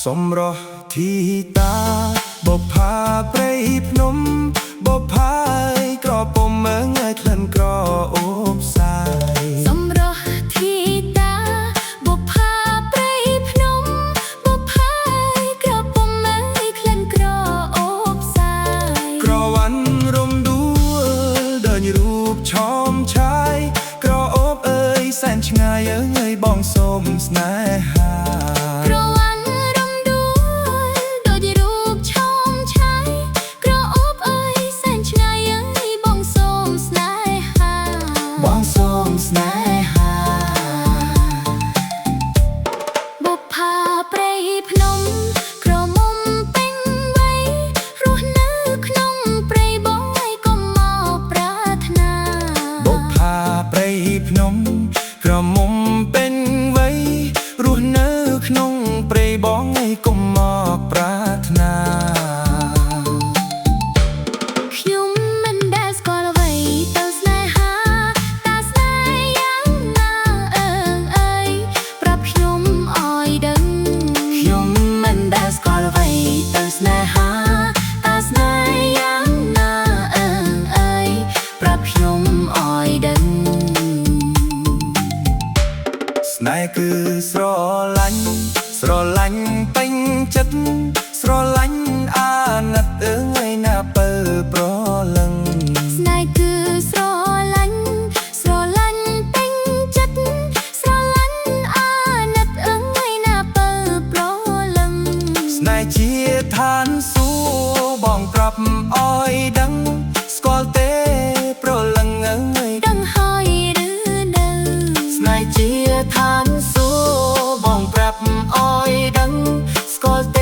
สมรสที่ตาบ่พาไปพนมบ่พายกรอปมเมืองเงยเคลื่อนกรอโอบสายสมรสที่ตาบ่พาไปพนมบ่พายกรอปมเมืองเงยเคลื่อนกรอโอบสายกรอวันรมดูเดินรูปชอมชายกรอโอบแสนชงายเงยบ้องสมสนหาพนมกระมุมเป็นไว้รู้เนื้อขนมเปรย์บ้องให้ก้มมอกปรารถนาខ្ញុំមិនដែលស្គាល់អ្វីទៅស្នេហាតើស្នេហ៍យ៉ាងណាអើយប្រាប់ខ្ញុំឲ្យដឹងខ្ញុំមិនដែលស្គាល់អ្វីទៅស្នេហាតើស្នេហ៍យ៉ាងណាអើយប្រាប់ខ្ញុំឲ្យដឹងស្នេហ៍គឺស្រឡាញ់ពេញចិត្តស្រឡាញ់អាណិតឲ្យណាពើប្រលឹងស្នេហ៍គឺស្រឡាញ់ពេញចិត្តស្រឡាញ់អាណិតឲ្យណាពើប្រលឹងស្នេហ៍ជាឋានសួគ៌បងប្រាប់ឲ្យដឹងស្គាល់ទេប្រលឹងដឹងហើយឬនៅស្នេហ៍ជាឋានសួគ៌បងប្រាប់ឲ្យដឹងស្គាល់ទេ